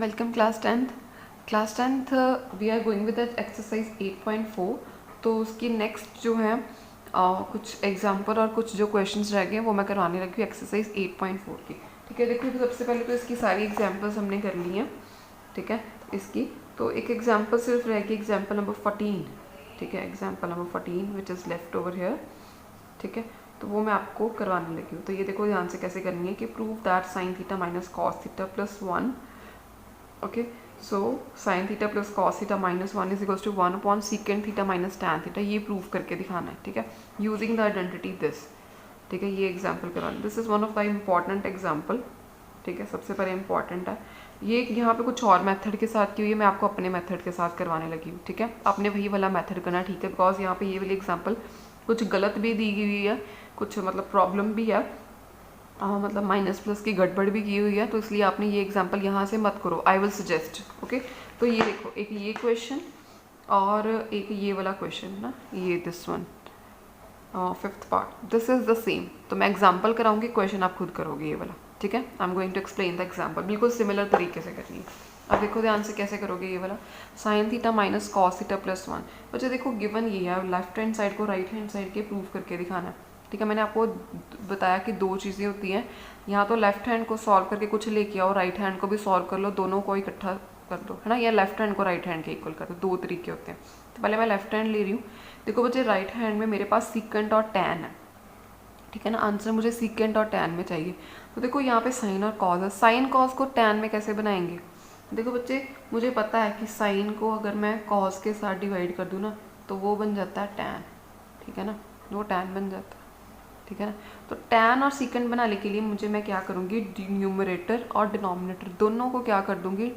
Welcome class tenth we are going with exercise 8.4। तो उसकी next जो है कुछ एग्जाम्पल और कुछ जो क्वेश्चंस रह गए वो मैं करवाने लगी हूँ एक्सरसाइज 8.4 की। ठीक है, देखो सबसे पहले तो इसकी सारी एग्जाम्पल्स हमने कर ली हैं। ठीक है, इसकी तो एक एग्जाम्पल सिर्फ रह गई, एग्जाम्पल नंबर 14। ठीक है, example number 14 which is left over here. ठीक है, तो वो मैं आपको करवाने लगी हूँ। तो ये देखो ध्यान से कैसे करनी है कि prove that sine theta minus cos theta plus 1। Okay, so sine theta plus cos theta minus 1 is equals to 1 upon secant theta minus tan theta. ये प्रूव करके दिखाना है। ठीक है, यूजिंग द आइडेंटिटी दिस। ठीक है, ये एग्जाम्पल करवाना, this is one of the important example. ठीक है, सबसे पहले इंपॉर्टेंट है ये। यहाँ पे कुछ और मेथड के साथ की हुई है, मैं आपको अपने मेथड के साथ करवाने लगी हूँ। ठीक है, आपने वही वाला मेथड करना। ठीक है, बिकॉज यहाँ पे ये वाली एग्जाम्पल कुछ गलत भी दी हुई है, कुछ मतलब प्रॉब्लम भी है, मतलब माइनस प्लस की गड़बड़ भी की हुई है, तो इसलिए आपने ये एग्जांपल यहाँ से मत करो। I will suggest. ओके, तो ये देखो, एक ये क्वेश्चन और एक ये वाला क्वेश्चन ना, ये this one fifth part, this is the same. तो मैं एग्जांपल कराऊंगी, क्वेश्चन आप खुद करोगे ये वाला। ठीक है, I am going to explain the example, बिल्कुल सिमिलर तरीके से करनी है। अब देखो ध्यान से कैसे करोगे ये वाला, sign theta minus cos theta plus 1। बच्चे देखो गिवन ये है, लेफ्ट हैंड साइड को राइट हैंड साइड के प्रूव करके दिखाना है। ठीक है, मैंने आपको बताया कि दो चीज़ें होती हैं, यहाँ तो लेफ्ट हैंड को सॉल्व करके कुछ लेके आओ, राइट हैंड को भी सॉल्व कर लो, दोनों को इकट्ठा कर दो, है ना, या लेफ्ट हैंड को राइट हैंड के इक्वल कर दो। दो तरीके होते हैं। तो पहले मैं लेफ्ट हैंड ले रही हूँ। देखो बच्चे, राइट हैंड में मेरे पास सीकेंट और टैन है। ठीक है ना, आंसर मुझे सीकेंट और टैन में चाहिए। तो देखो यहाँ पे साइन और कॉज है, साइन कॉज को टैन में कैसे बनाएंगे। देखो बच्चे, मुझे पता है कि साइन को अगर मैं कॉज के साथ डिवाइड कर दूँ ना, तो वो बन जाता है टैन। ठीक है ना, वो टैन बन जाता है। ठीक है ना, तो टैन और सीकेंट बनाने के लिए मुझे मैं क्या करूँगी, न्यूमरेटर और डिनोमिनेटर दोनों को क्या कर दूँगी,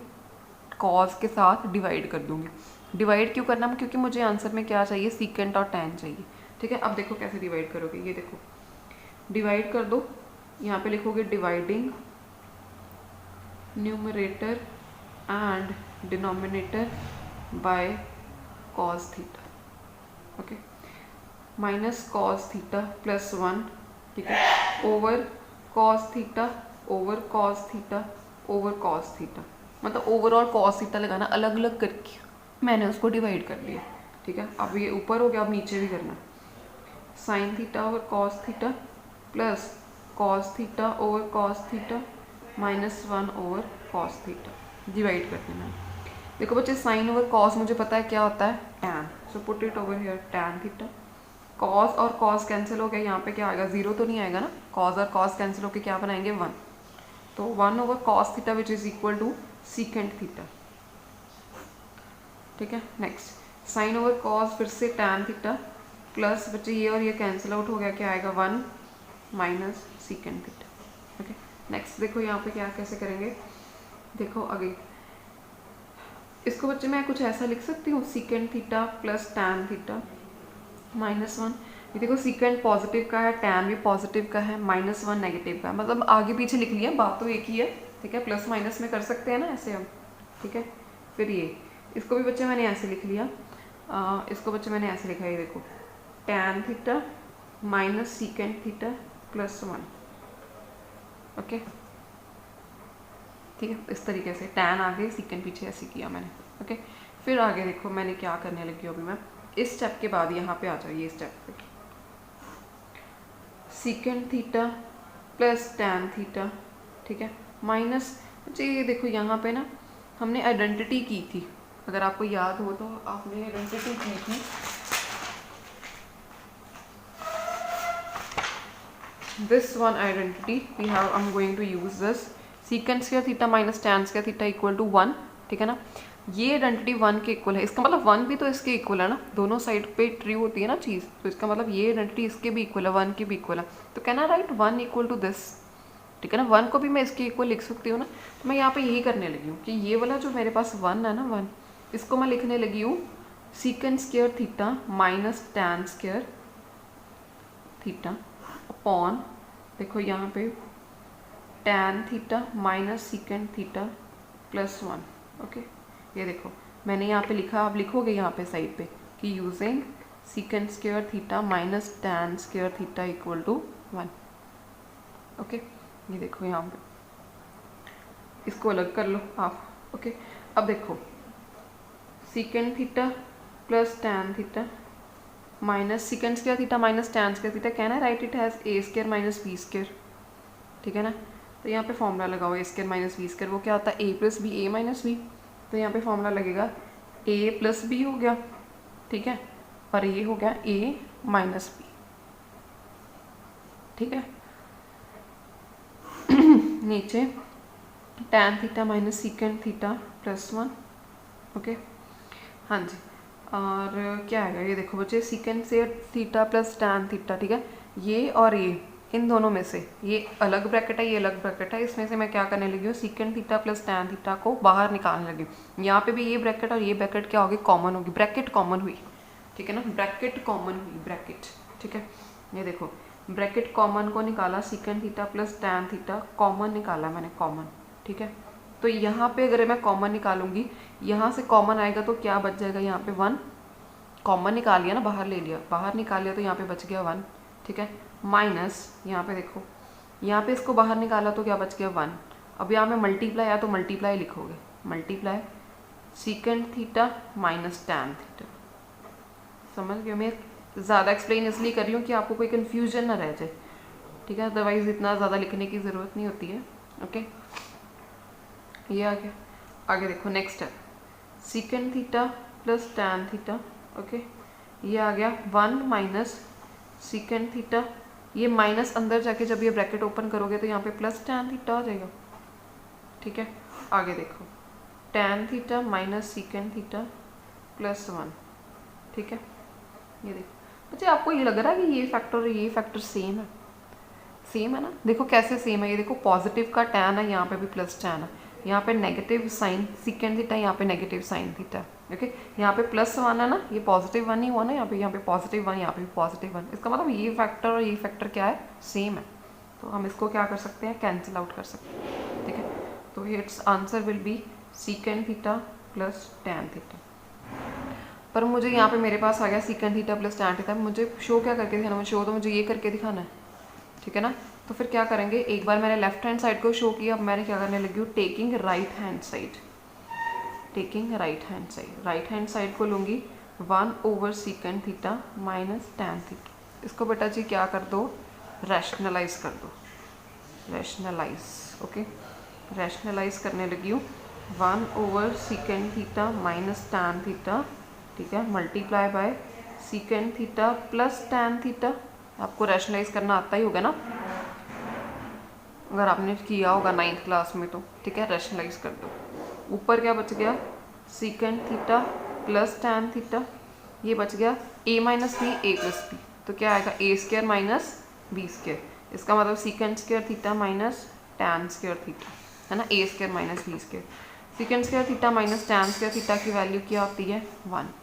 कॉज के साथ डिवाइड कर दूँगी। डिवाइड क्यों करना, क्योंकि मुझे आंसर में क्या चाहिए, सीकेंट और टैन चाहिए। ठीक है, अब देखो कैसे डिवाइड करोगे, ये देखो डिवाइड कर दो, यहाँ पे लिखोगे dividing numerator and denominator by cos theta. Okay, minus cos theta plus 1। ठीक है, over cos theta over cos theta over cos theta, मतलब ओवर और कॉस थीटा लगाना अलग अलग करके मैंने उसको डिवाइड कर लिया। ठीक है, अब ये ऊपर हो गया, अब नीचे भी करना, sign theta over cos theta plus cos theta over cos theta minus 1 over cos theta, divide कर देना। देखो बच्चे, साइन ओवर कॉस मुझे पता है क्या होता है, tan, so put it over here, tan theta. Cos और कॉस कैंसिल हो गया, यहाँ पे क्या आएगा, जीरो तो नहीं आएगा ना, कॉस और कॉस कैंसिल होकर क्या बनाएंगे, 1। तो 1 over cos theta which is equal to secant theta. ठीक है, नेक्स्ट साइन ओवर कॉस, फिर से टैन थीटा प्लस बच्चे ये और ये कैंसिल आउट हो गया, क्या आएगा, 1 minus secant theta. Okay, next देखो यहाँ पे क्या कैसे करेंगे, देखो आगे इसको बच्चे मैं कुछ ऐसा लिख सकती हूँ, secant theta plus tan theta minus 1। ये देखो सीकेंट पॉजिटिव का है, टैन भी पॉजिटिव का है, माइनस 1 नेगेटिव का है, मतलब आगे पीछे लिख लिया, बात तो एक ही है। ठीक है, प्लस माइनस में कर सकते हैं ना ऐसे हम। ठीक है, फिर ये इसको भी बच्चे मैंने ऐसे लिख लिया, इसको बच्चे मैंने ऐसे लिखा है, देखो tan theta minus secant theta plus 1। Okay, ठीक है, इस तरीके से टैन आगे सीकेंट पीछे ऐसे किया मैंने। ओके, फिर आगे देखो मैंने क्या करने लगी हूँ अभी मैं, इस स्टेप के बाद यहाँ पे आ जाइए, स्टेप पे secant theta plus tan theta. ठीक है, माइनस बच्चे ये देखो यहाँ पे ना हमने आइडेंटिटी की थी, अगर आपको याद हो तो आपने आइडेंटिटी की थी, this one identity we have, I'm going to use this secant square theta minus tan square theta equal to 1। ठीक है ना, ये आइडेंटिटी 1 के इक्वल है, इसका मतलब 1 भी तो इसके इक्वल है ना, दोनों साइड पे ट्रू होती है ना चीज़, तो इसका मतलब ये आइडेंटिटी इसके भी इक्वल है, 1 के भी इक्वल है। तो कहना राइट 1 इक्वल टू दिस। ठीक है ना, 1 को भी मैं इसके इक्वल लिख सकती हूँ ना, तो मैं यहाँ पे यही करने लगी हूँ कि ये वाला जो मेरे पास 1 है ना, 1 इसको मैं लिखने लगी हूँ secant square theta minus tan square theta upon, देखो यहाँ पे tan theta minus secant theta plus 1। Okay, ये देखो मैंने यहाँ पे लिखा, आप लिखोगे यहाँ पे साइड पे कि using secant square theta minus tan square theta equal to 1। Okay, ये देखो यहाँ पे इसको अलग कर लो आप। ओके, अब देखो secant theta plus tan theta minus secant square theta minus tan square theta, कहना है right it has a square minus B square, ठीक है ना। तो यहाँ पे फॉर्मूला लगाओ A square minus B square, वो क्या होता है A plus B A minus B, तो यहाँ पे फॉर्मूला लगेगा ए प्लस बी हो गया, ठीक है, और ये हो गया ए माइनस बी, ठीक है। नीचे tan theta minus सीकेंड theta plus 1, okay, हाँ जी। और क्या है ये देखो बच्चे, सीकेंड से थीटा प्लस टैन थीटा, ठीक है, ये और ये इन दोनों में से ये अलग ब्रैकेट है, ये अलग ब्रैकेट है, इसमें से मैं क्या करने लगी हूँ, सीकेंड थीटा प्लस टैन थीटा को बाहर निकालने लगी हूँ। यहाँ पे भी ये ब्रैकेट और ये ब्रैकेट क्या होगी, कॉमन होगी, ब्रैकेट कॉमन हुई, ठीक है ना, ब्रैकेट कॉमन हुई, ब्रैकेट, ठीक है। ये देखो ब्रैकेट कॉमन को निकाला, सीकेंड theta plus tan theta common निकाला मैंने, कॉमन, ठीक है। तो यहाँ पे अगर मैं कॉमन निकालूंगी, यहाँ से कॉमन आएगा तो क्या बच जाएगा, यहाँ पे 1 कॉमन निकाल लिया ना, बाहर ले लिया, बाहर निकाल लिया तो यहाँ पे बच गया 1, ठीक है, माइनस यहाँ पे देखो, यहाँ पे इसको बाहर निकाला तो क्या बच गया 1। अब यहाँ में मल्टीप्लाई आया तो मल्टीप्लाई लिखोगे, multiply सीकेंड theta minus tan theta, समझ गए। मैं ज़्यादा एक्सप्लेन इसलिए कर रही हूँ कि आपको कोई कन्फ्यूजन ना रह जाए, ठीक है, अदरवाइज इतना ज़्यादा लिखने की ज़रूरत नहीं होती है, ओके। ये आ गया, आगे देखो नेक्स्ट है सीकेंड theta plus tan theta, okay, ये आ गया 1 माइनस सीकेंड थीटा, ये माइनस अंदर जाके जब ये ब्रैकेट ओपन करोगे तो यहाँ पे प्लस टैन थीटा आ जाएगा, ठीक है। आगे देखो tan theta minus सीकेंड theta plus 1, ठीक है। ये देखो बच्चे आपको ये लग रहा है कि ये फैक्टर और ये फैक्टर सेम है, सेम है ना, देखो कैसे सेम है, ये देखो पॉजिटिव का टैन है, यहाँ पे भी प्लस टैन है, यहाँ पे नेगेटिव साइन सीकेंड थीटा, यहाँ पे नेगेटिव साइन थीटा, ओके, यहाँ पे प्लस 1 है ना, ये पॉजिटिव 1 ही हुआ ना, यहाँ पे पॉजिटिव 1, यहाँ पे भी पॉजिटिव 1, इसका मतलब ये फैक्टर और ये फैक्टर क्या है, सेम है, तो हम इसको क्या कर सकते हैं, कैंसिल आउट कर सकते हैं, ठीक है। तो it's answer will be सीकेंड theta plus tan theta. पर मुझे यहाँ पे मेरे पास आ गया secant theta plus tan theta, मुझे शो क्या करके दिखाना, शो तो मुझे ये करके दिखाना है, ठीक है ना। तो फिर क्या करेंगे, एक बार मैंने लेफ्ट हैंड साइड को शो किया, अब मैंने क्या करने लगी हूँ, taking right hand side, taking right hand side, right hand side को लूँगी 1 over सीकेंड theta minus tan theta, इसको बेटा जी क्या कर दो, रैशनलाइज कर दो, रैशनलाइज, ओके, रैशनलाइज करने लगी हूँ 1 over सीकेंड theta minus tan theta, ठीक है, multiply by सीकेंड theta plus tan theta. आपको रैशनलाइज करना आता ही होगा ना, अगर आपने किया होगा 9th क्लास में तो, ठीक है, रैशनलाइज कर दो। ऊपर क्या बच गया, secant theta plus tan theta, ये बच गया a minus B A plus B, तो क्या आएगा A square minus B square, इसका मतलब secant square theta minus tan square theta, है ना, A square minus B square, secant square theta minus tan square theta की वैल्यू क्या होती है 1,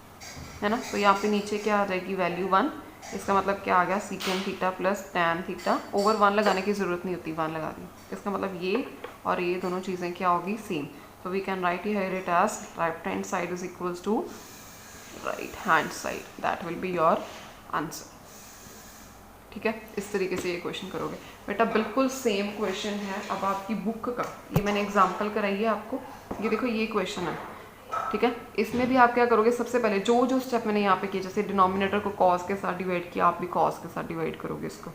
है ना। तो यहाँ पे नीचे क्या आ जाएगी वैल्यू 1, इसका मतलब क्या आ गया, secant theta plus tan theta, over 1 लगाने की ज़रूरत नहीं होती, 1 लगा दी, इसका मतलब ये और ये दोनों चीज़ें क्या होगी, same. So we can write here it as right hand side is equals to right hand side, that will be your answer, ठीक है। इस तरीके से ये क्वेश्चन करोगे बेटा, बिल्कुल सेम क्वेश्चन है अब आपकी बुक का, ये मैंने एग्जांपल कराई है आपको, ये देखो ये क्वेश्चन है, ठीक है। इसमें भी आप क्या करोगे, सबसे पहले जो स्टेप मैंने यहाँ पे किए, जैसे डिनोमिनेटर को कॉस के साथ डिवाइड किया, आप भी कॉस के साथ डिवाइड करोगे इसको,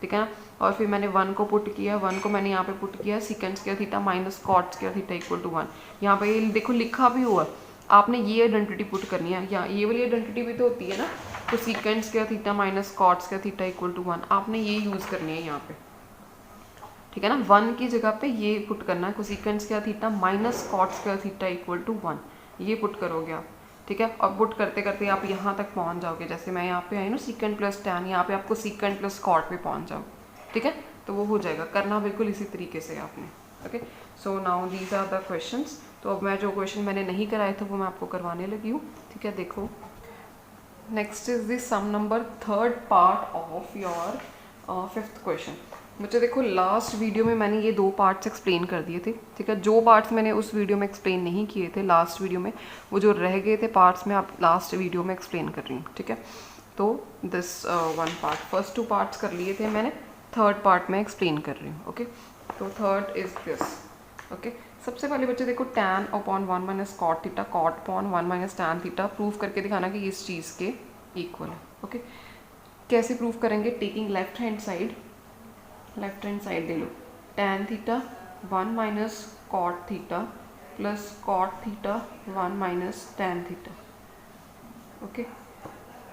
ठीक है ना। और फिर मैंने 1 को पुट किया, 1 को मैंने यहाँ पे पुट किया secant square theta minus cot square theta equal to 1, यहाँ पे ये देखो लिखा भी हुआ, आपने ये आइडेंटिटी पुट करनी है, या ये वाली आइडेंटिटी भी तो होती है ना, तो secant square theta minus cot square theta equal to 1, आपने ये यूज़ करनी है यहाँ पे, ठीक है ना। 1 की जगह पे ये पुट करना है, cosecant square theta minus cot square theta equal to 1, ये पुट करोगे आप, ठीक है। और पुट करते करते आप यहाँ तक पहुँच जाओगे, जैसे मैं यहाँ पे आई ना सीकेंड प्लस टैन, यहाँ पे आपको सीकेंड प्लस कॉट पे पहुँच जाओ, ठीक है। तो वो हो जाएगा, करना बिल्कुल इसी तरीके से आपने, okay. So now these are the questions. तो अब मैं जो क्वेश्चन मैंने नहीं कराए थे वो मैं आपको करवाने लगी हूँ, ठीक है। देखो next is the sum number 3rd part of your 5th question. मुझे देखो लास्ट वीडियो में मैंने ये 2 पार्ट्स एक्सप्लेन कर दिए थे, ठीक है। जो पार्ट्स मैंने उस वीडियो में एक्सप्लेन नहीं किए थे लास्ट वीडियो में, वो जो रह गए थे पार्ट्स में आप लास्ट वीडियो में एक्सप्लेन कर रही हूँ, ठीक है। तो दिस 1 पार्ट, फर्स्ट 2 पार्ट्स कर लिए थे मैंने, 3rd पार्ट में एक्सप्लेन कर रही हूँ, ओके। तो 3rd इज दिस, ओके। सबसे पहले बच्चे देखो tan upon 1 minus cot theta, cot upon 1 minus tan theta prove करके दिखाना कि इस चीज़ के इक्वल है। ओके, कैसे प्रूव करेंगे? टेकिंग लेफ्ट हैंड साइड ले लो, tan theta 1 minus cot theta plus cot theta 1 minus tan theta. Okay,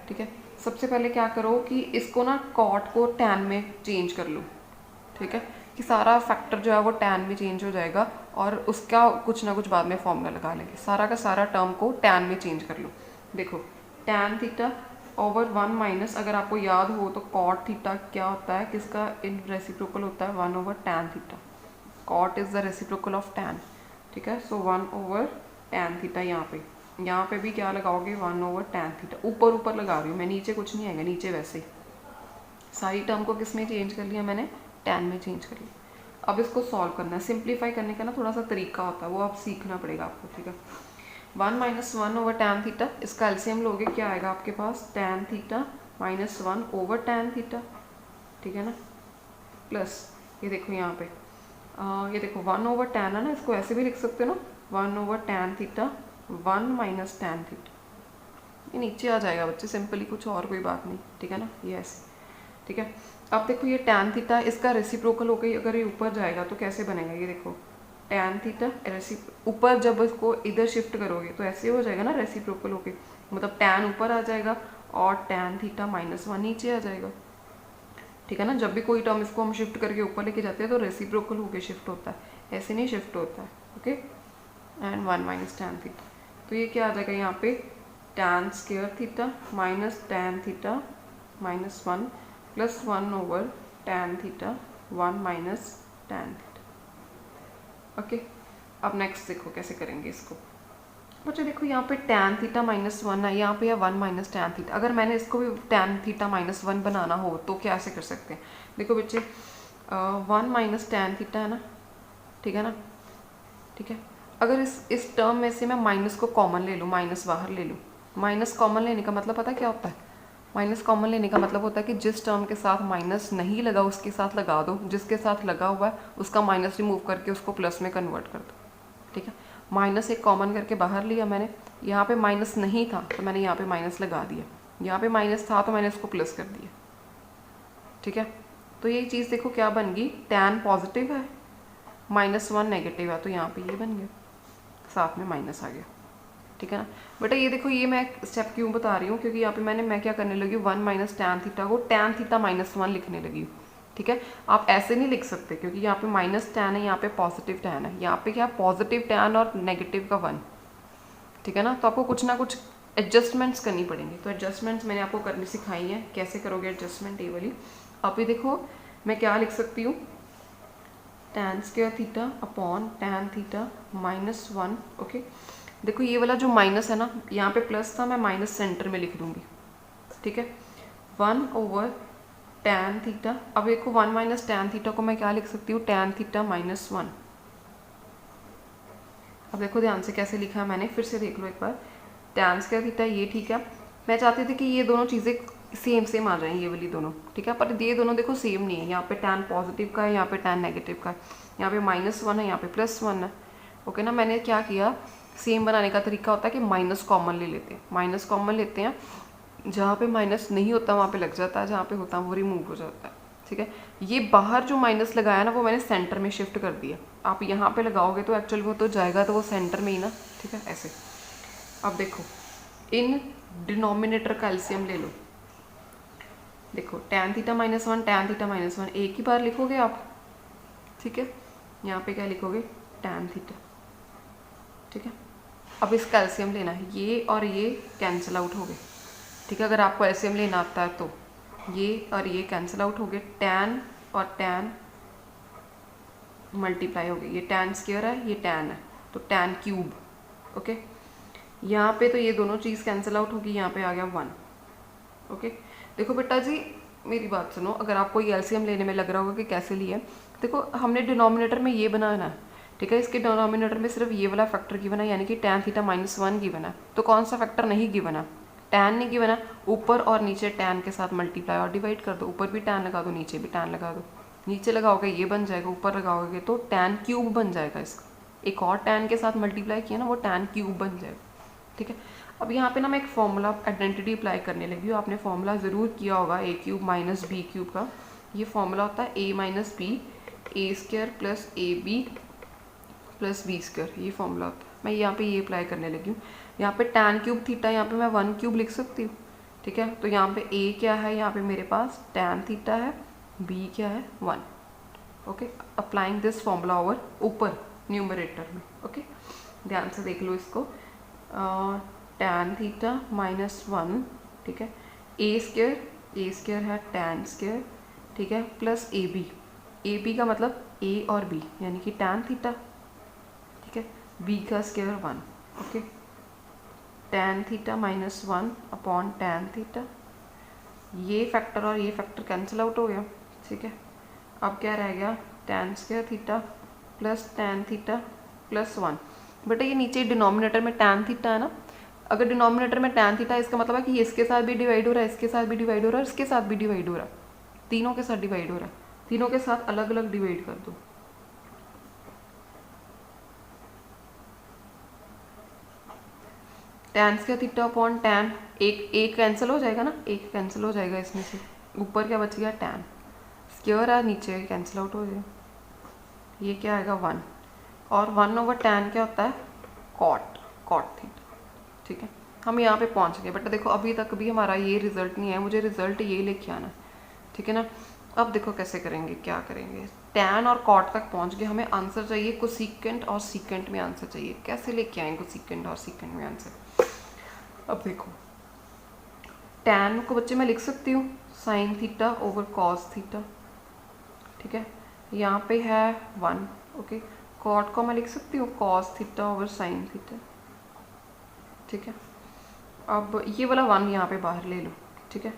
ठीक है। सबसे पहले क्या करो कि इसको ना कॉट को टैन में चेंज कर लो, ठीक है, कि सारा फैक्टर जो है वो टैन में चेंज हो जाएगा और उसका कुछ ना कुछ बाद में फॉर्मूला लगा लेंगे। सारा का सारा टर्म को टैन में चेंज कर लो। देखो टैन थीटा ओवर 1 माइनस, अगर आपको याद हो तो कॉट थीटा क्या होता है, किसका इन रेसिप्रोकल होता है? 1 over tan theta. Cot is the reciprocal of tan, ठीक है। So 1 over tan theta. यहाँ पे भी क्या लगाओगे? 1 ओवर टैन थीटा। ऊपर ऊपर लगा रही हूँ मैं, नीचे कुछ नहीं आएगा, नीचे वैसे ही सारी टर्म को किस में चेंज कर लिया मैंने? टैन में चेंज कर लिया। अब इसको सॉल्व करना है। सिंप्लीफाई करने का ना थोड़ा सा तरीका होता है, वो आप सीखना पड़ेगा आपको, ठीक है। 1 माइनस 1 ओवर टैन थीटा, इसका एलसीएम लोगे क्या आएगा आपके पास? Tan theta minus 1 over tan theta, ठीक है ना, प्लस ये देखो यहाँ पे ये देखो 1 ओवर टैन है ना, इसको ऐसे भी लिख सकते हो ना, 1 over tan theta 1 minus tan theta. ये नीचे आ जाएगा बच्चे, सिंपली, कुछ और कोई बात नहीं, ठीक है ना, ये ऐसे, ठीक है। अब देखो ये टैन थीटा इसका रेसिप्रोकल होकर अगर ये ऊपर जाएगा तो कैसे बनेगा? ये देखो टैन थीटा ऊपर जब इसको इधर शिफ्ट करोगे तो ऐसे हो जाएगा ना रेसिप्रोकल होके, मतलब टैन ऊपर आ जाएगा और टैन थीटा माइनस 1 नीचे आ जाएगा, ठीक है ना। जब भी कोई टर्म इसको हम शिफ्ट करके ऊपर लेके जाते हैं तो रेसिप्रोकल होके शिफ्ट होता है, ऐसे नहीं शिफ्ट होता है। Okay, and 1 minus tan theta, तो ये क्या आ जाएगा यहाँ पे? Tan square theta minus tan theta minus 1 plus 1 over tan theta 1 minus tan theta. Okay, अब नेक्स्ट देखो कैसे करेंगे इसको। बच्चे देखो यहाँ पे टैन थीटा माइनस 1 है, यहाँ पे है 1 माइनस टैन थीटा। अगर मैंने इसको भी टैन थीटा माइनस 1 बनाना हो तो कैसे कर सकते हैं? देखो बच्चे 1 माइनस टैन थीटा है ना, ठीक है ना, ठीक है। अगर इस टर्म में से मैं माइनस को कॉमन ले लूँ, माइनस बाहर ले लूँ, माइनस कॉमन लेने का मतलब पता क्या होता है? माइनस कॉमन लेने का मतलब होता है कि जिस टर्म के साथ माइनस नहीं लगा उसके साथ लगा दो, जिसके साथ लगा हुआ है उसका माइनस रिमूव करके उसको प्लस में कन्वर्ट कर दो, ठीक है। माइनस एक कॉमन करके बाहर लिया मैंने, यहाँ पे माइनस नहीं था तो मैंने यहाँ पे माइनस लगा दिया, यहाँ पे माइनस था तो मैंने इसको प्लस कर दिया, ठीक है। तो ये चीज़ देखो क्या बन गई? टैन पॉजिटिव है, माइनस 1 नेगेटिव है, तो यहाँ पे ये बन गया, साथ में माइनस आ गया, ठीक है ना। बेटा ये देखो, ये मैं स्टेप क्यों बता रही हूँ, क्योंकि यहाँ पे मैं क्या करने लगी हूँ? 1 माइनस टैन थीटा को टैन थीटा माइनस 1 लिखने लगी हूँ, ठीक है। आप ऐसे नहीं लिख सकते क्योंकि यहाँ पे माइनस टैन है, यहाँ पे पॉजिटिव टैन है, यहाँ पे क्या पॉजिटिव टैन और नेगेटिव का 1, ठीक है ना। तो आपको कुछ ना कुछ एडजस्टमेंट्स करनी पड़ेंगी, तो एडजस्टमेंट्स मैंने आपको करनी सिखाई है। कैसे करोगे एडजस्टमेंट ये वाली? आप ये देखो मैं क्या लिख सकती हूँ? Tan square theta upon tan theta minus 1। Okay, देखो ये वाला जो माइनस है ना, यहाँ पे प्लस था, मैं माइनस सेंटर में लिख दूंगी, ठीक है। 1 ओवर टैन थीटा, अब देखो 1 माइनस टैन थीटा को मैं क्या लिख सकती हूँ? Tan theta minus 1। अब देखो ध्यान से कैसे लिखा है मैंने, फिर से देख लो एक बार। टैन स्क्वायर थीटा ये, ठीक है। मैं चाहती थी कि ये दोनों चीज़ें सेम आ जाएं, ये वाली दोनों, ठीक है, पर ये दोनों देखो सेम नहीं है। यहाँ पे टैन पॉजिटिव का है, यहाँ पे टैन नेगेटिव का है, यहाँ पे माइनस 1 है, यहाँ पे प्लस 1 है। ओके ना, मैंने क्या किया? सेम बनाने का तरीका होता है कि माइनस कॉमन ले लेते हैं, माइनस कॉमन लेते हैं, जहाँ पे माइनस नहीं होता वहाँ पे लग जाता है, जहाँ पे होता है वो रिमूव हो जाता है, ठीक है। ये बाहर जो माइनस लगाया ना वो मैंने सेंटर में शिफ्ट कर दिया। आप यहाँ पे लगाओगे तो एक्चुअल वो तो जाएगा तो वो सेंटर में ही ना, ठीक है, ऐसे। अब देखो इन डिनोमिनेटर का एलसीएम ले लो। देखो tan theta minus 1 tan theta minus 1 एक ही बार लिखोगे आप, ठीक है। यहाँ पे क्या लिखोगे? टैन थीटा, ठीक है। अब इसका एलसीएम लेना है, ये और ये कैंसिल आउट हो गए, ठीक है। अगर आपको एलसीएम लेना आता है तो ये और ये कैंसिल आउट हो गए, टैन और टैन मल्टीप्लाई हो गए, ये टैन स्क्वायर है, ये टैन है, तो टैन क्यूब। ओके, यहाँ पे तो ये दोनों चीज़ कैंसिल आउट होगी, यहाँ पे आ गया 1। ओके, देखो बेटा जी मेरी बात सुनो, अगर आपको ये एलसीएम लेने में लग रहा होगा कि कैसे लिया, देखो हमने डिनोमिनेटर में ये बनाना है, ठीक है। इसके डिनोमिनेटर में सिर्फ ये वाला फैक्टर गिवन है, यानी कि टैन थीटा माइनस 1 गिवन है। तो कौन सा फैक्टर नहीं गिवन है? टैन नहीं गिवन है। ऊपर और नीचे टैन के साथ मल्टीप्लाई और डिवाइड कर दो, ऊपर भी टैन लगा दो, नीचे भी टैन लगा दो। नीचे लगाओगे ये बन जाएगा, ऊपर लगाओगे तो टैन क्यूब बन जाएगा इसका। एक और tan के साथ मल्टीप्लाई किया ना, वो tan क्यूब बन जाएगा, ठीक है। अब यहाँ पे ना मैं एक फॉर्मूला आइडेंटिटी अप्लाई करने लगी हूँ। आपने फॉर्मूला ज़रूर किया होगा a cube minus B cube का। ये फॉर्मूला होता है a minus B A square plus A B plus B square, ये फॉर्मूला होता है। मैं यहाँ पे ये अप्लाई करने लगी हूँ। यहाँ पे tan क्यूब थीटा, यहाँ पे मैं 1 क्यूब लिख सकती हूँ, ठीक है। तो यहाँ पे a क्या है, यहाँ पे मेरे पास tan थीटा है, b क्या है 1, okay. Applying this formula over ऊपर न्यूमरेटर में, ओके। ध्यान से देख लो इसको, tan थीटा माइनस 1, ठीक है, ए स्क्वायर है tan स्क्वायर, ठीक है, प्लस ए बी का मतलब a और b यानी कि tan थीटा, ठीक है, b का square 1, okay. tan theta minus 1 upon tan theta, ये फैक्टर और ये फैक्टर कैंसिल आउट हो गया, ठीक है। अब क्या रह गया, tan square theta plus tan theta plus 1। बेटा ये नीचे डिनोमिनेटर में tan थीटा है ना, अगर डिनोमिनेटर में tan थीटा है इसका मतलब है कि इसके साथ भी डिवाइड हो रहा है, इसके साथ भी डिवाइड हो रहा है, इसके साथ भी डिवाइड हो रहा है, तीनों के साथ डिवाइड हो रहा है, तीनों के साथ अलग अलग डिवाइड कर दो। tan square theta upon tan, एक कैंसिल हो जाएगा ना, एक कैंसिल हो जाएगा इसमें से, ऊपर क्या बच गया tan स्क्वायर है, नीचे कैंसिल आउट हो जाएगा, ये क्या आएगा 1, और 1 ओवर tan क्या होता है कॉट थीटा, ठीक है। हम यहाँ पे पहुँच गए। बेटा देखो अभी तक भी हमारा ये रिजल्ट नहीं है, मुझे रिजल्ट ये लेके आना, ठीक है ना। अब देखो कैसे करेंगे, क्या करेंगे, tan और cot तक पहुँच गए, हमें आंसर चाहिए कोसिकेंट और सीकेंट में आंसर चाहिए। कैसे लेके आएंगे कोसिकेंट और सीकेंट में आंसर। अब देखो tan को बच्चे मैं लिख सकती हूँ sign theta over cos theta, ठीक है, यहाँ पे है 1, ओके। cot को मैं लिख सकती हूँ cos theta over sine theta, ठीक है। अब ये वाला 1 यहाँ पे बाहर ले लो, ठीक है,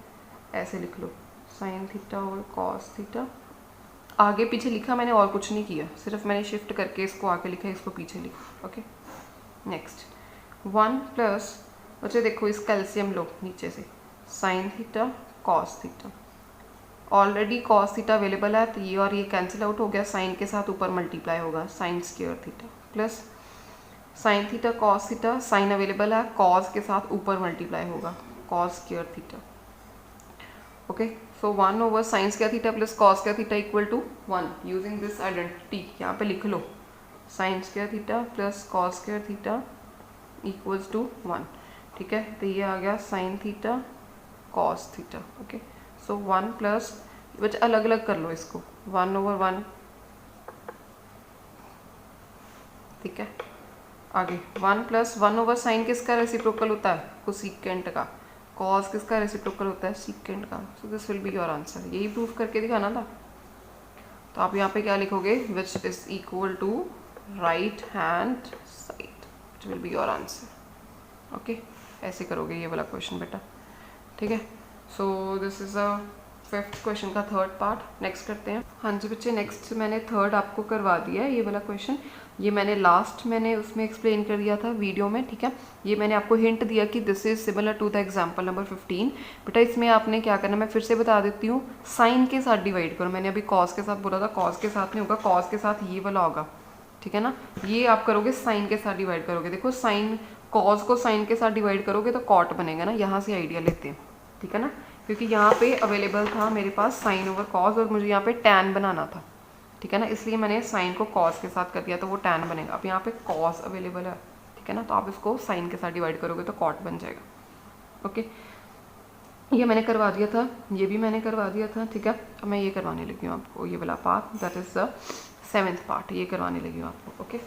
ऐसे लिख लो sine theta over cos theta. आगे पीछे लिखा मैंने और कुछ नहीं किया, सिर्फ मैंने शिफ्ट करके इसको आगे लिखा, इसको पीछे लिखा, ओके। नेक्स्ट 1 प्लस, बच्चे देखो इसका एलसीएम लो नीचे से, sign theta cos theta, already cos theta available है तो ये और ये कैंसिल आउट हो गया, साइन के साथ ऊपर मल्टीप्लाई होगा sine square theta, plus sine theta cos theta, sine available है, कॉस के साथ ऊपर मल्टीप्लाई होगा cos square theta, okay. So 1 over sine square theta plus cos square theta equal to 1, using this identity यहाँ पे लिख लो sine square theta plus cos square theta equals to 1, ठीक है। तो ये आ गया sine theta cos theta, okay. So 1 plus, बच्चे अलग अलग कर लो इसको, 1 ओवर 1, ठीक है। आगे 1 प्लस 1 ओवर साइन किसका रेसिप्रोकल होता है, कोसिकेंट का, कॉस किसका रेसिप्रोकल होता है, सीकेंट का। So this will be your answer, यही प्रूफ करके दिखाना था। तो आप यहाँ पे क्या लिखोगे, which is equal to right hand side, which will be your answer, okay. ऐसे करोगे ये वाला क्वेश्चन बेटा, ठीक है। So this is a 5th question का 3rd पार्ट। नेक्स्ट करते हैं। हाँ जी बच्चे, नेक्स्ट मैंने 3rd आपको करवा दिया है, ये वाला क्वेश्चन, ये मैंने मैंने उसमें एक्सप्लेन कर दिया था वीडियो में, ठीक है। ये मैंने आपको हिंट दिया कि this is similar to the example number 15। बेटा इसमें आपने क्या करना, मैं फिर से बता देती हूँ, साइन के साथ डिवाइड करो। मैंने अभी कॉस के साथ बोला था, कॉस के साथ नहीं होगा, कॉस के साथ ये वाला होगा, ठीक है ना। ये आप करोगे साइन के साथ डिवाइड करोगे, देखो साइन, कॉस को साइन के साथ डिवाइड करोगे तो कॉट बनेगा ना, यहाँ से आइडिया लेते हैं, ठीक है ना। क्योंकि यहाँ पे अवेलेबल था मेरे पास साइन ओवर कॉस और मुझे यहाँ पे टैन बनाना था, ठीक है ना, इसलिए मैंने साइन को कॉस के साथ कर दिया तो वो टैन बनेगा। अब यहाँ पे कॉस अवेलेबल है, ठीक है ना, तो आप इसको साइन के साथ डिवाइड करोगे तो कॉट बन जाएगा, ओके। ये मैंने करवा दिया था, ये भी मैंने करवा दिया था, ठीक है। अब मैं ये करवाने लगी हूँ आपको, ये वाला part, that is the 7th part, ये करवाने लगी हूँ आपको, okay.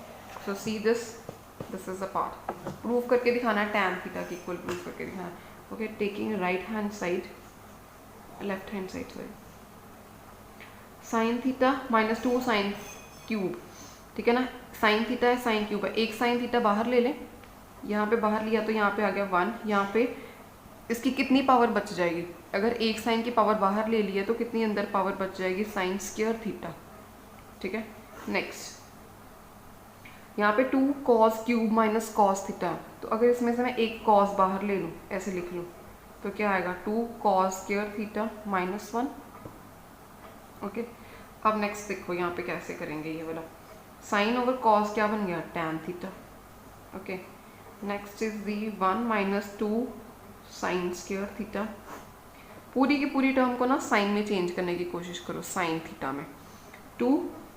So see this is a part, prove करके दिखाना है, टैन थीटा की इक्वल प्रूव करके दिखाना है, okay. Taking right hand side, left hand side sorry, sign theta minus 2 sine cube, ठीक है ना, साइन थीटा है, साइन क्यूब है, एक साइन थीटा बाहर ले लें, यहाँ पे बाहर लिया तो यहाँ पे आ गया 1, यहाँ पे इसकी कितनी पावर बच जाएगी, अगर एक साइन की पावर बाहर ले लिया तो कितनी अंदर पावर बच जाएगी, साइन स्क्वायर थीटा, ठीक है। नेक्स्ट यहाँ पे 2 cos cube minus cos theta, तो अगर इसमें से मैं एक कॉस बाहर ले लूँ, ऐसे लिख लूँ, तो क्या आएगा 2 cos square theta minus 1, okay. अब नेक्स्ट देखो यहाँ पे कैसे करेंगे ये वाला, साइन ओवर कॉस क्या बन गया, tan theta. Okay, next is the 1 minus 2 sine square theta. पूरी की पूरी टर्म को ना साइन में चेंज करने की कोशिश करो, साइन थीटा में 2।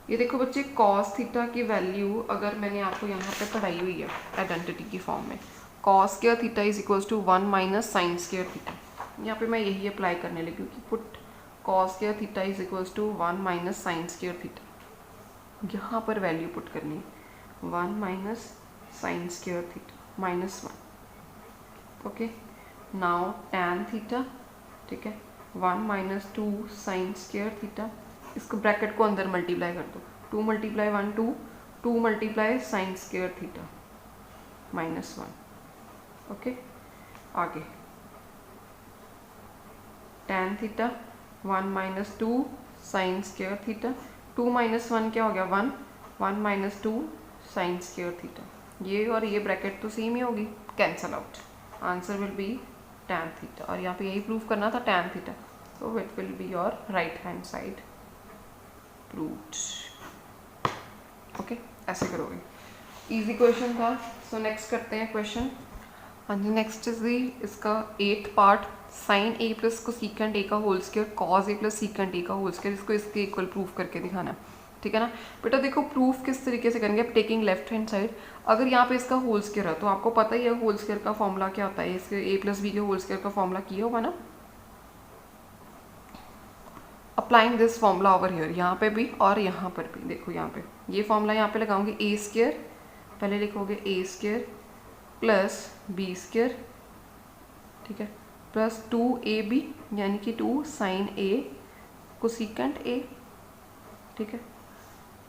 ये देखो बच्चे, कॉस थीटा की वैल्यू अगर मैंने आपको यहाँ पे पढ़ाई हुई है आइडेंटिटी की फॉर्म में, cos square theta is equals to 1 minus sine square theta. यहाँ पे मैं यही अप्लाई करने लगी हूँ कि put cos square theta is equals to 1 minus sine square theta. यहाँ पर वैल्यू पुट करनी है 1 minus sine square theta minus 1। Okay, now tan theta, ठीक है, 1 माइनस 2 साइन स्क्वायर थीटा। इसको ब्रैकेट को अंदर मल्टीप्लाई कर दो, 2 multiply 1 2, 2 multiply sine square theta minus 1। Okay, आगे tan theta 1 minus 2 sine square theta, 2 minus 1 क्या हो गया 1, 1 माइनस 2 साइन स्क्वायर थीटा। ये और ये ब्रैकेट तो सेम ही होगी, cancel out, answer will be tan theta. और यहाँ पे यही प्रूव करना था tan theta, so it will be your right hand side proved। Okay, ऐसे करोगे, इजी क्वेश्चन था। सो नेक्स्ट करते हैं क्वेश्चन। हाँ जी, नेक्स्ट इज दी इसका 8th part, sine A plus cosecant A का whole square cos A plus secant A का whole square. इसको इसके इक्वल प्रूफ करके दिखाना है, ठीक है ना बेटा। देखो प्रूफ किस तरीके से करेंगे, टेकिंग लेफ्ट हैंड साइड। अगर यहाँ पे इसका होल स्क्वायर है तो आपको पता ही है होल स्क्वायर का फॉर्मूला क्या होता है, इसके ए प्लस बी के होल स्क्वायर का फॉर्मूला किया होगा ना। Applying this formula over here, यहाँ पे भी और यहाँ पर भी। देखो यहाँ पे ये फॉर्मूला यहाँ पे लगाऊंगी, ए स्क्वायर पहले लिखोगे ए स्क्वायर प्लस बी स्क्वायर, ठीक है, प्लस 2ab यानी कि 2 साइन ए कोसेकेंट ए, ठीक है,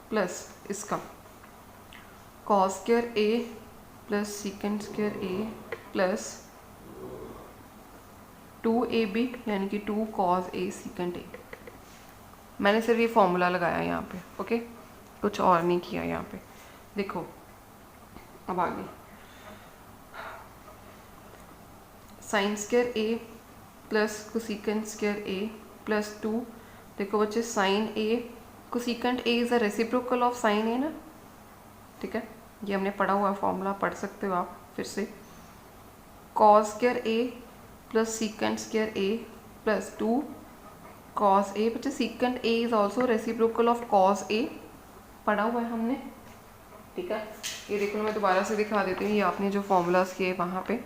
प्लस इसका cos square A plus secant square A plus 2ab यानी कि 2 कॉस ए सीकेंट ए। मैंने सिर्फ ये फॉर्मूला लगाया यहाँ पे, ओके, कुछ और नहीं किया यहाँ पे। देखो अब आगे sine square A plus cosecant square A plus 2। देखो बच्चे, sine A cosecant A is a reciprocal of sine A ना, ठीक है, ये हमने पढ़ा हुआ फॉर्मूला, पढ़ सकते हो आप फिर से। Cos square A plus secant square A plus 2 cos A. बच्चे secant A is also reciprocal of cos A, पढ़ा हुआ है हमने, ठीक है। ये देखो मैं दोबारा से दिखा देती हूँ, ये आपने जो फॉर्मूलाज किए वहाँ पे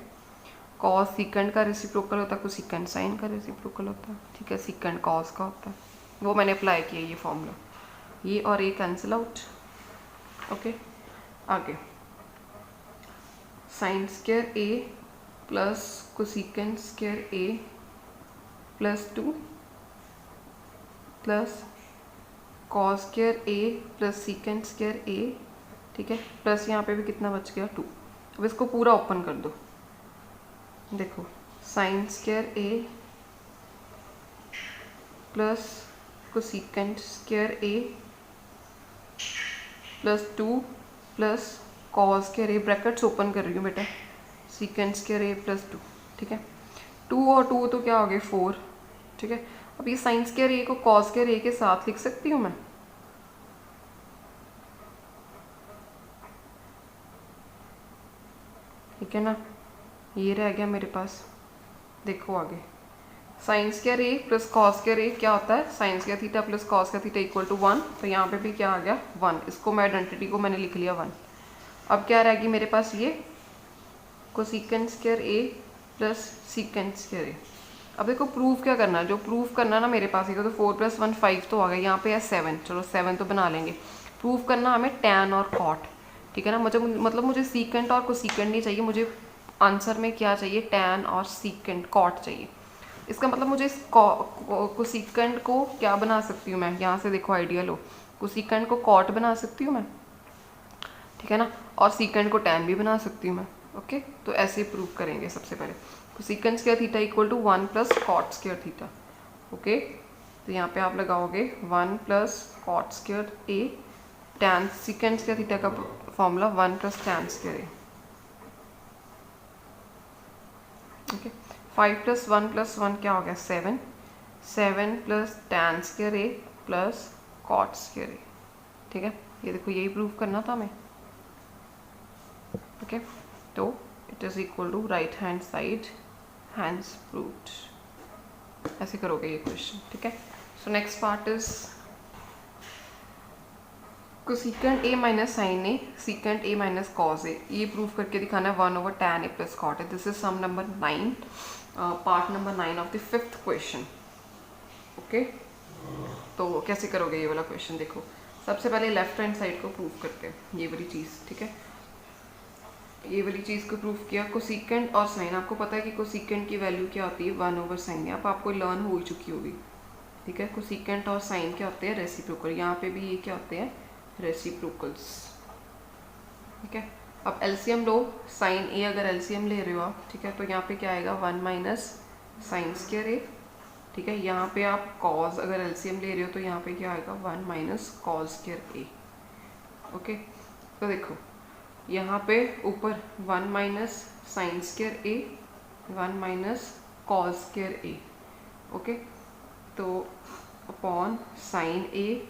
कॉस सीकेंट का रेसिप्रोकल होता है, कोसेकेंट साइन का रेसिप्रोकल होता है, ठीक है, सीकेंट कॉस का होता है, वो मैंने अप्लाई किया ये फॉर्मूला, ये और ये कैंसिल आउट। ओके, आगे sine square A plus cosecant square A plus 2 plus cos square A plus secant square ए, ठीक है, प्लस यहाँ पे भी कितना बच गया 2। अब इसको पूरा ओपन कर दो, देखो sign square A plus cosecant square A plus 2 plus cos square A, brackets open कर रही हूँ बेटा, सीकेंट स्क्वायर ए प्लस 2, ठीक है, 2 और 2 तो क्या हो गए 4, ठीक है। अब ये साइन स्क्वायर ए को कॉस स्क्वायर ए के साथ लिख सकती हूँ मैं, ठीक है ना, ये रह गया मेरे पास। देखो आगे sine square A plus cos square A क्या होता है, sine square theta plus cos square theta equal to 1, तो यहाँ पे भी क्या आ गया 1, इसको मैं आइडेंटिटी को मैंने लिख लिया 1। अब क्या रहेगी मेरे पास, ये cosecant square A plus secant square ए। अब देखो प्रूफ क्या करना है, जो प्रूफ करना ना मेरे पास है, तो 4 + 1 5 तो आ गया, यहाँ पे है 7, चलो 7 तो बना लेंगे। प्रूफ करना हमें टैन और कॉट, ठीक है ना, मतलब मुझे सीकेंट और कोसेकेंट नहीं चाहिए, मुझे आंसर में क्या चाहिए, टैन और सीकेंट कॉट चाहिए। इसका मतलब मुझे इस कोसेकेंट को क्या बना सकती हूँ मैं, यहाँ से देखो आइडियल हो, कोसेकेंट को कॉट बना सकती हूँ मैं, ठीक है ना, और सीकेंट को टैन भी बना सकती हूँ मैं। ओके, तो ऐसे प्रूव करेंगे सबसे पहले, cosecant square theta equal to 1 plus cot square theta. Okay, तो यहाँ पे आप लगाओगे 1 plus cot square A, tan secant square theta का formula 1 plus tan square A. Okay, 5 + 1 + 1 क्या हो गया 7, 7 plus tan square A plus cot square ए, ठीक है। ये देखो यही प्रूव करना था हमें। ओके, तो it is equal to right hand side, hence proved. ऐसे करोगे ये क्वेश्चन, ठीक है। So next part is cosecant A minus sine A, secant A minus cos A. ये प्रूव करके दिखाना है 1/tan a plus cot A. This is sum number 9, part number 9 of the 5th question. Okay, तो कैसे करोगे ये वाला question? देखो सबसे पहले लेफ्ट हैंड साइड को प्रूव करते हैं, ये वाली चीज़, ठीक है। ये वाली चीज़ को प्रूव किया। कोसेकेंट और साइन, आपको पता है कि कोसेकेंट की वैल्यू क्या होती है? 1/sin है। अब आपको लर्न हो ही चुकी होगी, ठीक है। कोसेकेंट और साइन क्या होते हैं? रेसिप्रोकल। यहाँ पे भी ये क्या होते हैं? रेसिप्रोकल्स, ठीक है। अब एलसीएम लो, साइन ए अगर एलसीएम ले रहे हो आप, ठीक है, तो यहाँ पे क्या आएगा? 1 माइनस साइन स्क्वायर ए, ठीक है। यहाँ पे आप कॉज अगर एलसीएम ले रहे हो तो यहाँ पे क्या आएगा? 1 minus cos square A. Okay, तो देखो यहाँ पे ऊपर 1 minus sine square A, 1 minus cos square A. Okay, तो अपॉन साइन ए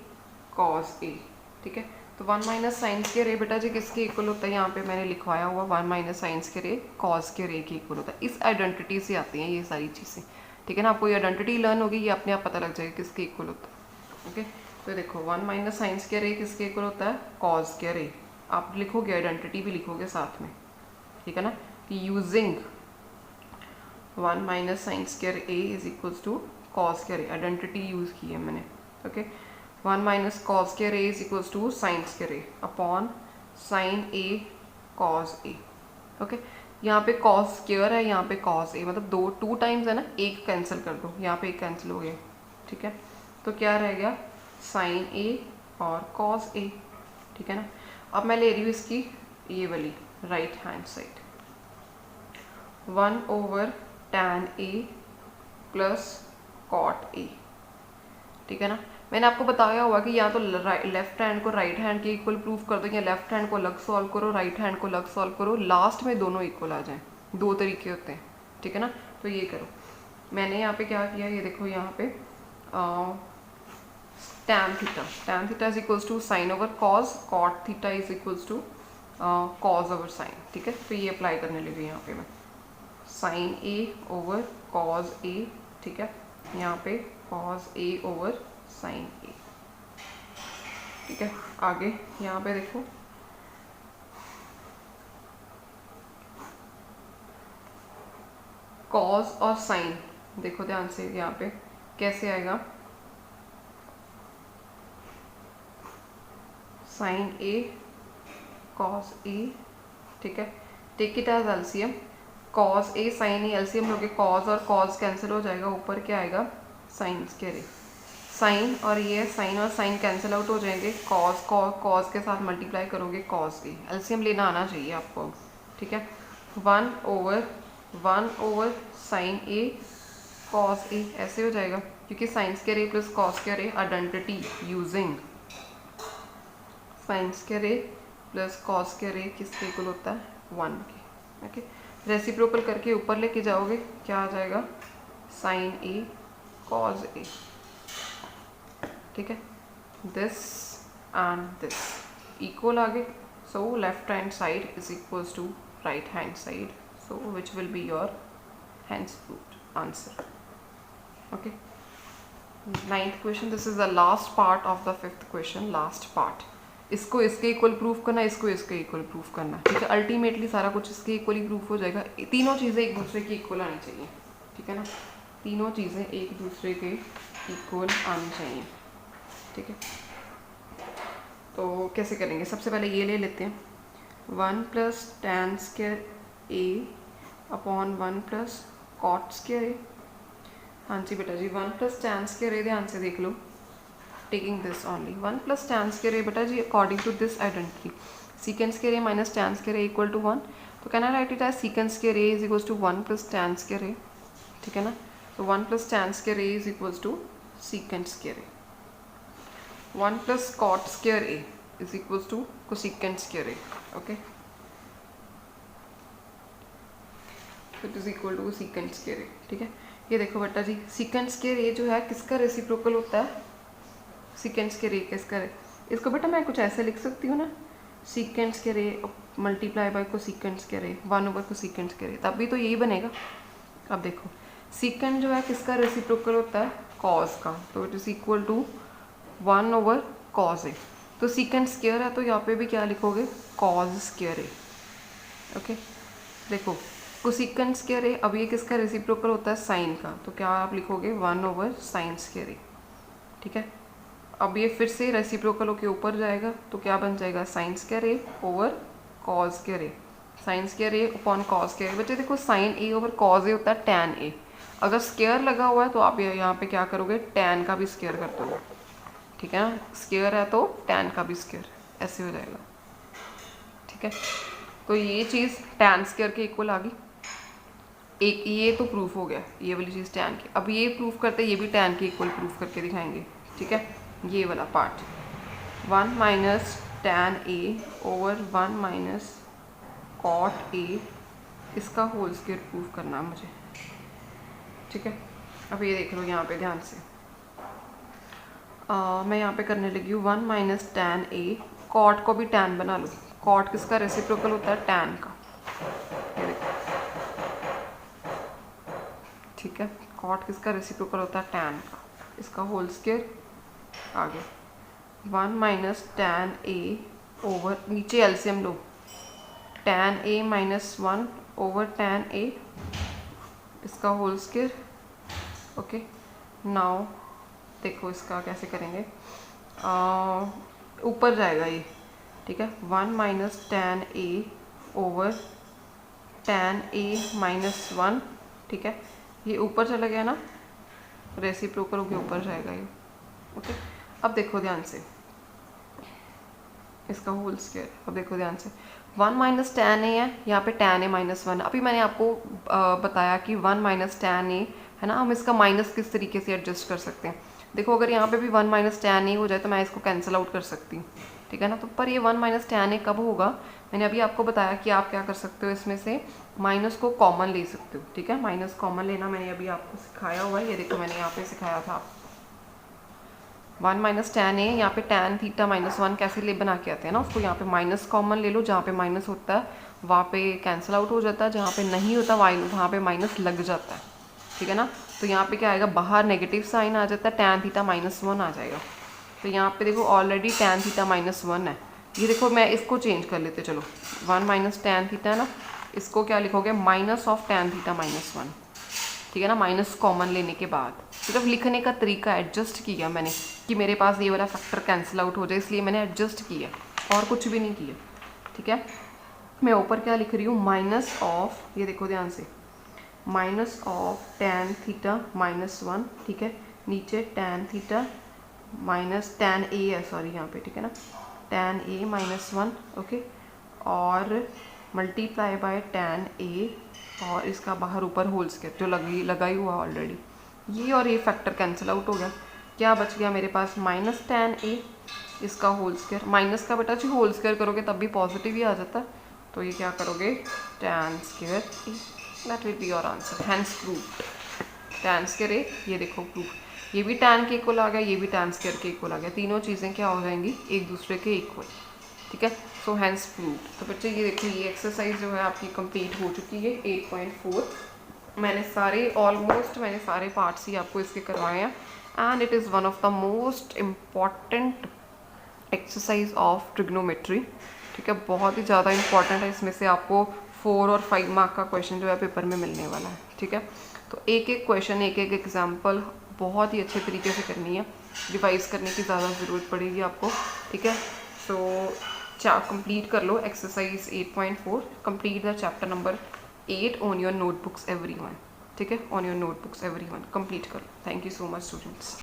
कॉज ए, ठीक है। तो 1 माइनस साइन स्क्वायर ए बेटा जी किसके इक्वल होता है? यहाँ पे मैंने लिखवाया हुआ 1 माइनस साइन स्क्वायर ए कॉज स्क्वायर ए के इक्वल होता है। इस आइडेंटिटी से आती हैं ये सारी चीज़ें, ठीक है ना। आपको ये आइडेंटिटी लर्न होगी, ये अपने आप पता लग जाएगा किसके इक्वल होता है। ओके, तो देखो 1 माइनस साइन स्क्वायर ए किसके इक्वल होता है? कॉज स्क्वायर ए। आप लिखोगे, आइडेंटिटी भी लिखोगे साथ में, ठीक है ना, कि using 1 minus sine square A is equals to cos square A. Identity use की है मैंने। Okay, 1 minus cos square A is equals to sine square A upon sine A cos A. Okay, यहाँ पे कॉज स्क्वायर है, यहाँ पे cause ए, मतलब 2 times है ना, एक कैंसिल कर दो, यहाँ पे एक कैंसिल हो गया, ठीक है। तो क्या रह गया? साइन ए और कॉज ए, ठीक है ना। अब मैं ले रही हूँ इसकी ये वाली right hand side, 1/tan a plus cot A, ठीक है ना। मैंने आपको बताया हुआ कि या तो लेफ्ट हैंड को राइट हैंड के इक्वल प्रूफ कर दो, या लेफ्ट हैंड को अलग सॉल्व करो, राइट हैंड को अलग सॉल्व करो, लास्ट में दोनों इक्वल आ जाएं। 2 तरीके होते हैं, ठीक है ना। तो ये करो। मैंने यहाँ पे क्या किया, ये देखो यहाँ पे tan theta is equals to sine over cos, cot theta is equals to cos over sine, ठीक है। तो ये अप्लाई करने लगी यहाँ पे मैं, साइन ए ओवर कॉज ए, ठीक है। यहाँ पे कॉज ए ओवर साइन ए, ठीक है। आगे यहाँ पे देखो कॉज और साइन, देखो ध्यान से यहाँ पे कैसे आएगा? साइन ए कॉस ए, ठीक है। Take it as LCM, cos A sine A, LCM लोगे कॉज और कॉज कैंसिल हो जाएगा, ऊपर क्या आएगा? साइन स्क्वायर ए। साइन और ये साइन और साइन कैंसिल आउट हो जाएंगे, कॉज के साथ मल्टीप्लाई करोगे कॉस ए। एलसीएम लेना आना चाहिए आपको, ठीक है। 1/1 साइन ए कॉस ए, ऐसे हो जाएगा, क्योंकि sign square A plus cos square A identity using sign square A plus cos square ए किसके इक्वल होता है? 1 के। ओके, रेसिप्रोकल करके ऊपर लेके जाओगे, क्या आ जाएगा? साइन ए कॉस ए, ठीक है। दिस एंड दिस इक्वल आ गए, so left hand side is equals to right hand side, so which will be your hands proved answer. Okay, 9th question, this is the last part of the 5th question, last part. इसको इसके equal proof करना, इसको इसके equal proof करना, ठीक है। Ultimately सारा कुछ इसके इक्वल ही प्रूफ हो जाएगा। तीनों चीज़ें एक दूसरे की इक्वल आनी चाहिए, ठीक है ना। तीनों चीज़ें एक दूसरे के इक्वल आनी चाहिए, ठीक है। तो कैसे करेंगे? सबसे पहले ये ले लेते हैं, 1 plus tan square A upon 1 plus cot square ए। हाँ जी बेटा जी, 1 प्लस tan स्क्वायर ए, ध्यान से देख लो, taking this only 1 plus tan square a बेटा जी, according to this identity secant square a minus tan square a equal to 1, तो can I write it as secant square a is equals to 1 plus tan square a, ठीक है ना। तो 1 plus tan square a is equals to secant square a, 1 plus cot square a is equals to cosecant square a, okay, so it is equal to secant square a, ठीक है। ये देखो बेटा जी, secant square a जो है किसका reciprocal होता है? सेकेंड स्क्वायर ए किसका है? इसको बेटा मैं कुछ ऐसे लिख सकती हूँ ना, सीकेंड्स के रे मल्टीप्लाई बाय को सीकेंड्स के रे 1 को सीकेंड्स के रे, तब भी तो यही बनेगा। अब देखो सीकेंड जो है किसका रेसिप्रोकल होता है, कॉज का, तो it is equal to 1 cos A. तो सीकेंड स्क्वायर है तो यहाँ पे भी क्या लिखोगे, कॉज स्क्वायर ए। ओके देखो कोसेकेंड स्क्वायर ए, अब ये किसका रेसिप्रोकल होता है, साइन का, तो क्या आप लिखोगे 1 साइन स्क्वायर ए। ठीक है, अब ये फिर से रेसिप्रोकल होके ऊपर जाएगा तो क्या बन जाएगा, sign square A over cause square A, sign square A upon cos square ए। बच्चे देखो साइन ए ओवर कॉज ए होता है टैन ए, अगर स्क्वायर लगा हुआ है तो आप यहाँ पे क्या करोगे, टैन का भी स्क्वायर कर दोगे। ठीक है ना, स्क्वायर है तो टैन का भी स्क्वायर, ऐसे हो जाएगा। ठीक है, तो ये चीज़ टैन स्क्वायर के इक्वल आ गई, एक ये तो प्रूफ हो गया, ये वाली चीज़ टैन की। अब ये प्रूफ करते ये भी टैन के इक्वल प्रूफ करके दिखाएंगे। ठीक है, ये वाला part 1 minus tan A over 1 minus cot A, इसका होल स्क्वायर प्रूफ करना है मुझे। ठीक है, अब ये देख लो यहाँ पे ध्यान से, मैं यहाँ पे करने लगी हूँ 1 माइनस टैन ए, कॉट को भी टैन बना लो, कॉट किसका रेसिप्रोकल होता है, टैन का। ये देखो, ठीक है, कॉट किसका रेसिप्रोकल होता है, टैन का, इसका होल स्क्वायर आ गया 1 माइनस टैन ए ओवर, नीचे LCM low, tan A minus 1 over tan A, इसका होल स्क्वायर। ओके, नाउ देखो इसका कैसे करेंगे, ऊपर जाएगा ये। ठीक है, 1 minus tan A over tan A minus 1। ठीक है, ये ऊपर चला गया ना, रेसिप्रोकल होके ऊपर जाएगा ये। ओके, अब देखो ध्यान से इसका होल स्क्वायर, अब देखो ध्यान से 1 माइनस टैन ए है, यहाँ पे टैन ए माइनस 1। अभी मैंने आपको बताया कि 1 माइनस टैन ए है ना, हम इसका माइनस किस तरीके से एडजस्ट कर सकते हैं। देखो अगर यहाँ पे भी 1 माइनस टैन ए हो जाए तो मैं इसको कैंसिल आउट कर सकती हूँ। ठीक है ना, तो पर ये 1 माइनस टैन ए कब होगा, मैंने अभी आपको बताया कि आप क्या कर सकते हो, इसमें से माइनस को कॉमन ले सकते हो। ठीक है, माइनस कॉमन लेना मैंने अभी आपको सिखाया हुआ है, ये देखो मैंने यहाँ पे सिखाया था। 1 माइनस टैन ए, यहाँ पे टैन थीटा माइनस 1 कैसे ले बना के आते हैं ना, उसको यहाँ पे माइनस कॉमन ले लो, जहाँ पे माइनस होता है वहाँ पे कैंसिल आउट हो जाता है, जहाँ पे नहीं होता वहाँ पे माइनस लग जाता है। ठीक है ना, तो यहाँ पे क्या आएगा, बाहर नेगेटिव साइन आ जाता है, टैन थीटा माइनस 1 आ जाएगा। तो यहाँ पे देखो ऑलरेडी टैन थीटा माइनस 1 है, ये देखो मैं इसको चेंज कर लेते, चलो 1 माइनस टैन थीटा है ना, इसको क्या लिखोगे, minus of tan theta minus 1। ठीक है ना, माइनस कॉमन लेने के बाद सिर्फ लिखने का तरीका एडजस्ट किया मैंने कि मेरे पास ये वाला फैक्टर कैंसिल आउट हो जाए, इसलिए मैंने एडजस्ट किया और कुछ भी नहीं किया। ठीक है, मैं ऊपर क्या लिख रही हूँ, माइनस ऑफ, ये देखो ध्यान से, minus of tan theta minus 1। ठीक है, नीचे टैन थीटा माइनस टैन ए है, सॉरी यहाँ पे। ठीक है ना, टैन ए माइनस 1। ओके, और मल्टीप्लाई बाय टैन ए, और इसका बाहर ऊपर होल स्क्वायर जो लगाई हुआ ऑलरेडी, ये और ये फैक्टर कैंसिल आउट हो गया। क्या बच गया मेरे पास, माइनस टैन ए, इसका होल स्क्वायर, माइनस का बेटा जी होल स्क्वायर करोगे तब भी पॉजिटिव ही आ जाता है, तो ये क्या करोगे, tan square A, that will be your answer, hence proved. Tan square A, ये देखो प्रूफ, ये भी टैन के इक्वल आ गया, ये भी टैन स्क्वायर के इक्वल आ गया, तीनों चीज़ें क्या हो जाएंगी, एक दूसरे के इक्वल। ठीक है, सो हैंस प्रूव्ड। तो बच्चे ये देखिए, ये एक्सरसाइज जो है आपकी कंप्लीट हो चुकी है 8.4। मैंने सारे पार्ट्स ही आपको इसके करवाए हैं, and it is one of the most important exercise of trigonometry. ठीक है, बहुत ही ज़्यादा इंपॉर्टेंट है, इसमें से आपको 4 और 5 मार्क का क्वेश्चन जो है पेपर में मिलने वाला है। ठीक है, तो एक एक क्वेश्चन, एक एक एग्जाम्पल बहुत ही अच्छे तरीके से करनी है, रिवाइज करने की ज़्यादा ज़रूरत पड़ेगी आपको। ठीक है, सो कंप्लीट कर लो exercise 8.4, complete the chapter number 8 on your notebooks everyone. ठीक है, on your notebooks everyone complete कर लो। Thank you so much students.